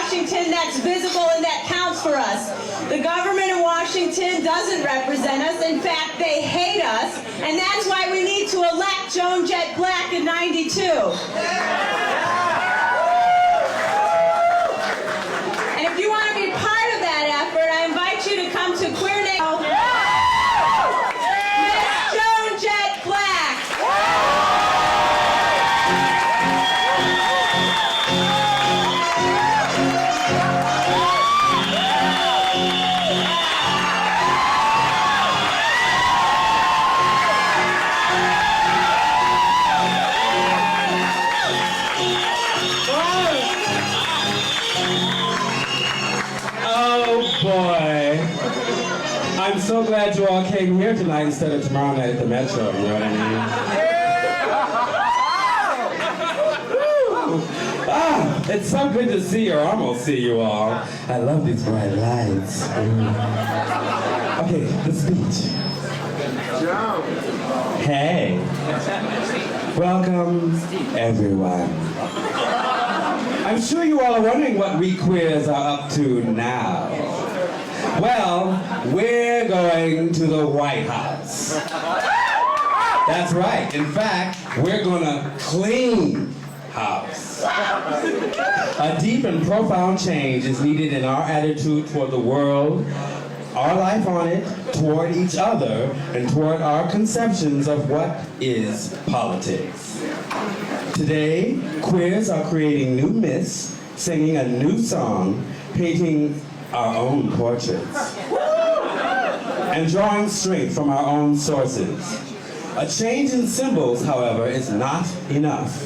Washington that's visible and that counts for us. The government in Washington doesn't represent us. In fact, they hate us, and that's why we need to elect Joan Jett Blakk in '92. And if you want to be part of that effort, I invite you to come to Queer Nation. Miss Joan Jett Blakk. Boy, I'm so glad you all came here tonight instead of tomorrow night at the Metro, you know what I mean? Ah, it's so good to see you, or almost see you all. I love these bright lights. Okay, the speech. Hey, welcome everyone. I'm sure you all are wondering what we queers are up to now. Well, we're going to the White House. That's right. In fact, we're gonna clean house. A deep and profound change is needed in our attitude toward the world, our life on it, toward each other, and toward our conceptions of what is politics. Today, queers are creating new myths, singing a new song, painting our own portraits, and drawing strength from our own sources. A change in symbols, however, is not enough.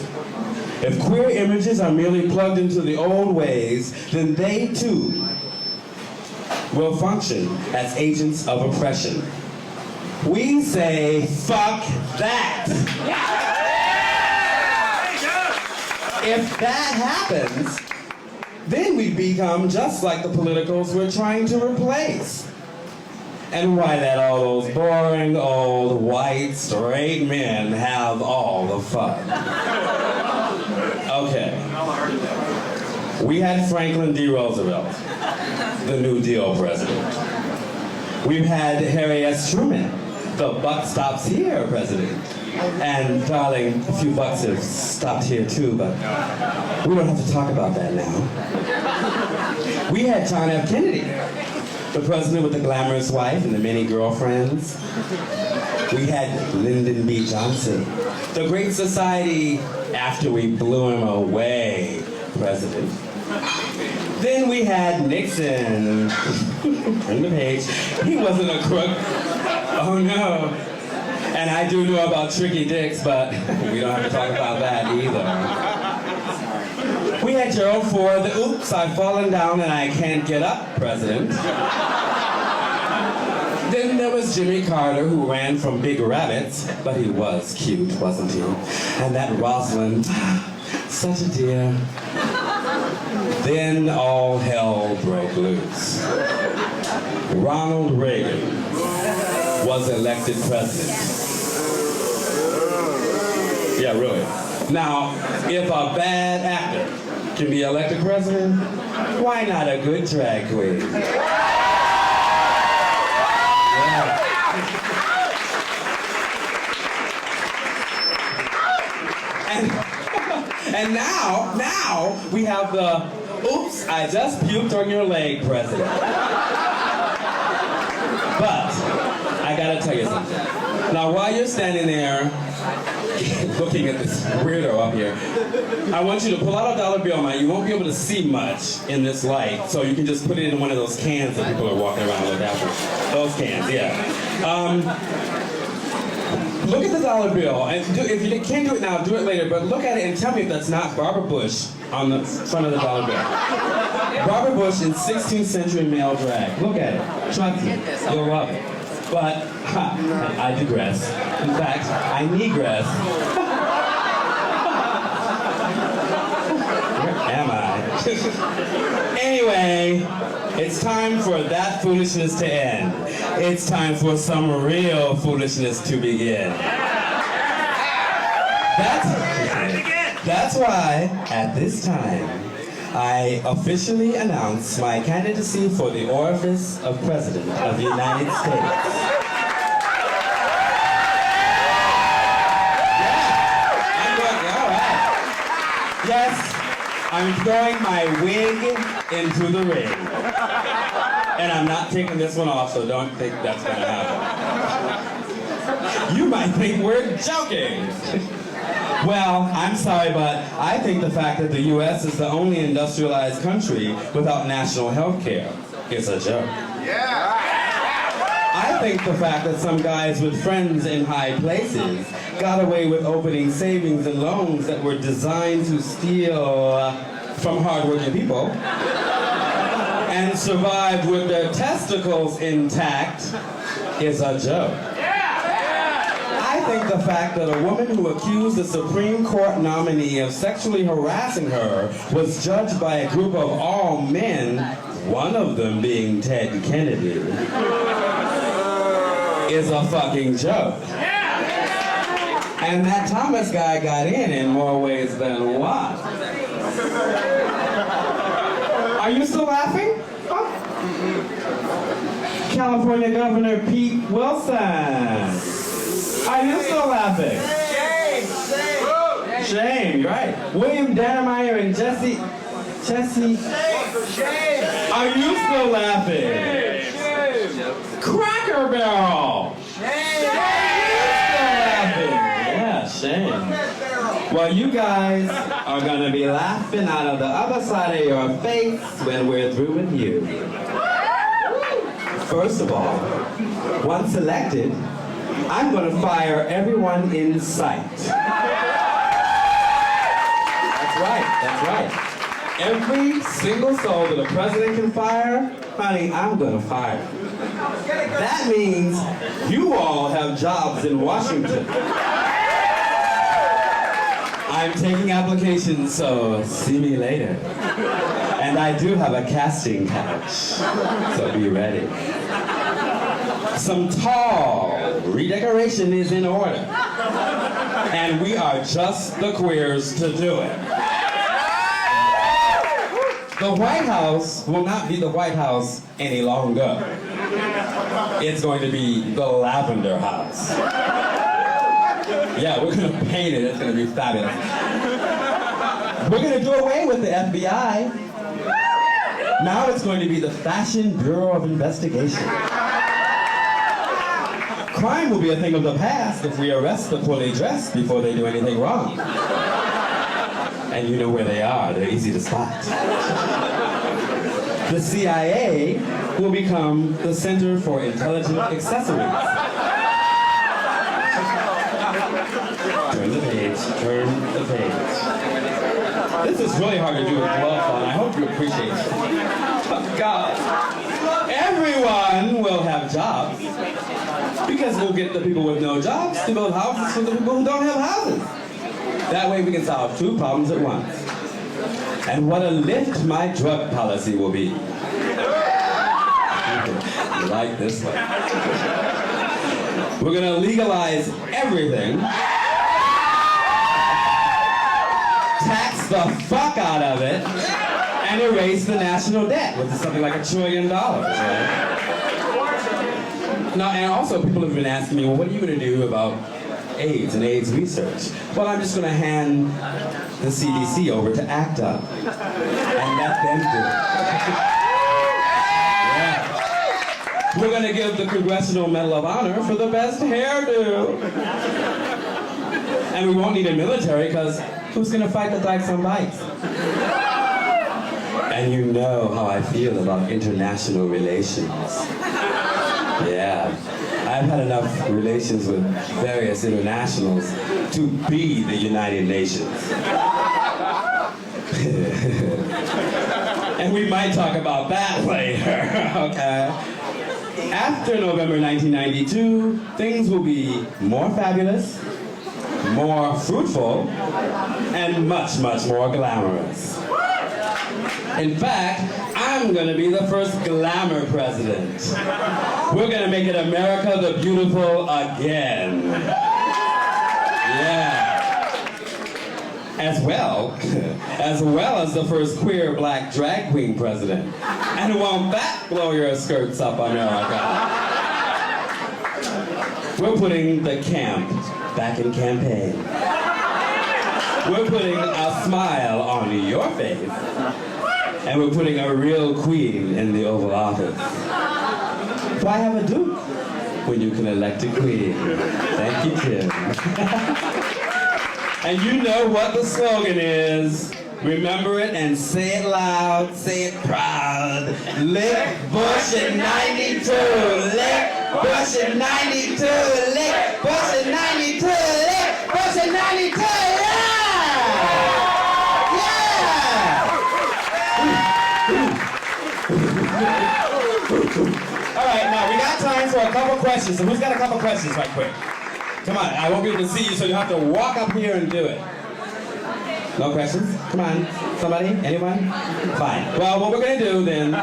If queer images are merely plugged into the old ways, then they too will function as agents of oppression. We say, fuck that. If that happens, then we become just like the politicals we're trying to replace. And why let all those boring old white straight men have all the fun? Okay. We had Franklin D. Roosevelt, the New Deal president. We've had Harry S. Truman, the buck stops here president. And darling, a few bucks have stopped here too, but we don't have to talk about that now. We had John F. Kennedy, the president with the glamorous wife and the many girlfriends. We had Lyndon B. Johnson, the great society after we blew him away president. Then we had Nixon. Turn the page. He wasn't a crook. Oh no. And I do know about tricky dicks, but we don't have to talk about that either. We had Gerald Ford, the oops, I've fallen down and I can't get up president. Then there was Jimmy Carter, who ran from big rabbits, but he was cute, wasn't he? And that Rosalind, such a dear. Then all hell broke loose. Ronald Reagan was elected president. Yeah, really. Now, if a bad actor can be elected president, why not a good drag queen? Yeah. And now we have the oops, I just puked on your leg president. But I gotta tell you something. Now, while you're standing there looking at this weirdo up here, I want you to pull out a dollar bill. Now, you won't be able to see much in this light, so you can just put it in one of those cans that people are walking around with after. Those cans, yeah. Look at the dollar bill, and if you can't do it now, do it later, but look at it and tell me if that's not Barbara Bush on the front of the dollar bill. Barbara Bush in 16th century male drag. Look at it. Trust me, you'll love it. But I digress. In fact, I negress. Where am I? Anyway, it's time for that foolishness to end. It's time for some real foolishness to begin. That's why, at this time, I officially announce my candidacy for the office of President of the United States. Yes, I'm throwing my wig into the ring. And I'm not taking this one off, so don't think that's gonna happen. You might think we're joking. Well, I'm sorry, but I think the fact that the U.S. is the only industrialized country without national health care is a joke. Yeah. I think the fact that some guys with friends in high places got away with opening savings and loans that were designed to steal from hardworking people and survived with their testicles intact is a joke. I think the fact that a woman who accused a Supreme Court nominee of sexually harassing her was judged by a group of all men, one of them being Ted Kennedy, is a fucking joke. And that Thomas guy got in more ways than one. Are you still laughing? Huh? California Governor Pete Wilson. Are you still laughing? Shame! Shame, right. William Dannemeyer and Jesse. Shame! Are you still laughing? Shame! Cracker Barrel! Shame! Yeah, shame. Well, you guys are gonna be laughing out of the other side of your face when we're through with you. First of all, once elected, I'm gonna fire everyone in sight. That's right. Every single soul that a president can fire, honey, I'm gonna fire. That means you all have jobs in Washington. I'm taking applications, so see me later. And I do have a casting couch, so be ready. Some tall redecoration is in order. And we are just the queers to do it. The White House will not be the White House any longer. It's going to be the Lavender House. Yeah, we're gonna paint it. It's gonna be fabulous. We're gonna do away with the FBI. Now it's going to be the Fashion Bureau of Investigation. Crime will be a thing of the past if we arrest the poorly dressed before they do anything wrong. And you know where they are. They're easy to spot. The CIA will become the Center for Intelligent Accessories. Turn the page, turn the page. This is really hard to do with gloves on. I hope you appreciate it. Oh, God. Everyone will have jobs. Because we'll get the people with no jobs to build houses for the people who don't have houses. That way we can solve two problems at once. And what a lift my drug policy will be. You like this one? We're gonna legalize everything. Tax the fuck out of it. And erase the national debt, which is something like $1 trillion, right? Now, and also people have been asking me, well, what are you going to do about AIDS and AIDS research? Well, I'm just going to hand the CDC over to ACTA and let them do it. Yeah. We're going to give the Congressional Medal of Honor for the best hairdo. And we won't need a military because who's going to fight the dykes on bikes? And you know how I feel about international relations. Yeah, I've had enough relations with various internationals to be the United Nations. And we might talk about that later, okay? After November 1992, things will be more fabulous, more fruitful, and much, much more glamorous. In fact, I'm going to be the first glamour president. We're going to make it America the Beautiful again. Yeah. as well as the first queer black drag queen president. And won't that blow your skirts up, America? We're putting the camp back in campaign. We're putting a smile on your face. And we're putting a real queen in the Oval Office. Why have a duke when you can elect a queen? Thank you, Tim. And you know what the slogan is. Remember it and say it loud, say it proud. Lick Bush in 92, lick Bush in 92, lick Bush in 92, lick Bush in 92, yeah! All right, now we got time for a couple questions. So who's got a couple questions right quick? Come on, I won't be able to see you, so you have to walk up here and do it. No questions? Come on. Somebody? Anyone? Fine. Well, what we're going to do then,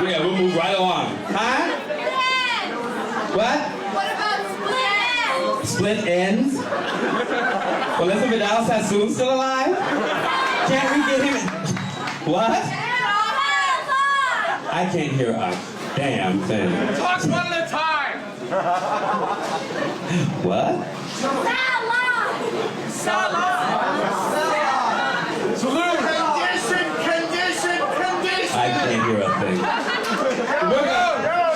we'll move right along. Huh? What? What about Split ends? Well, isn't Vidal Sassoon still alive? Can't we get him? What? I can't hear a damn thing. Talk one at a time! What? Salah! Salute! Condition! I can't hear a thing.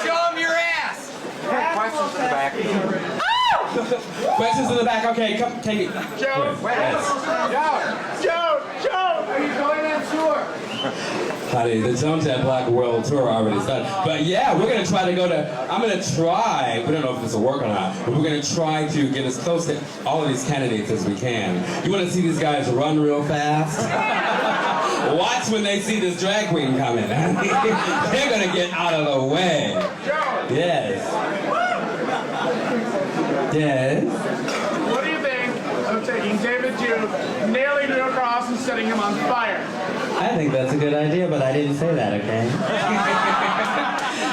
Show him your ass! Questions in the back. Questions in the back. Okay, come. Can you? Joan! Joan! Are you going on tour? Honey, the Joan Jett Blakk World Tour already started. But yeah, we're going to try to go to, I'm going to try, we don't know if this will work or not, but we're going to try to get as close to all of these candidates as we can. You want to see these guys run real fast? Watch when they see this drag queen coming. They're going to get out of the way. Yes. Yes. What do you think of taking David Duke, nailing him across and setting him on fire? I think that's a good idea, but I didn't say that, okay?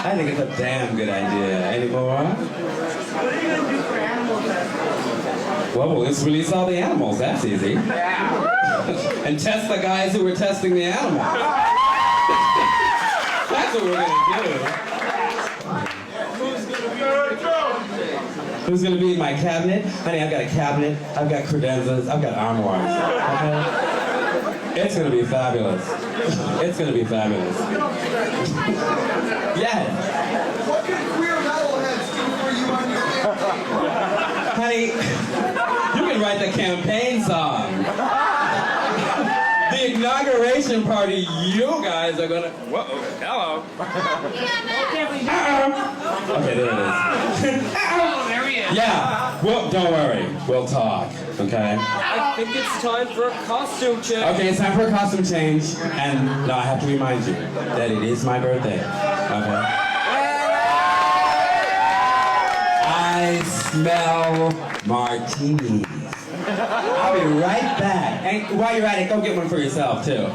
I think it's a damn good idea. Any more? What are you going to do for animal testing? Well, let's release all the animals. That's easy. Yeah. And test the guys who were testing the animals. That's what we're going to do. Who's going to be in my cabinet? Honey, I've got a cabinet. I've got credenzas. I've got armoires. Okay? It's going to be fabulous. It's going to be fabulous. Yes. What can queer metalheads do for you on your campaign? Honey, you can write the campaign song. The inauguration party, you guys are gonna. Whoa, hello. Okay, there it is. Oh, there he is. Yeah, well, don't worry. We'll talk, okay? I think it's time for a costume change. Okay, it's time for a costume change. And now I have to remind you that it is my birthday, okay? I smell martinis. I'll be right back. And while you're at it, go get one for yourself, too.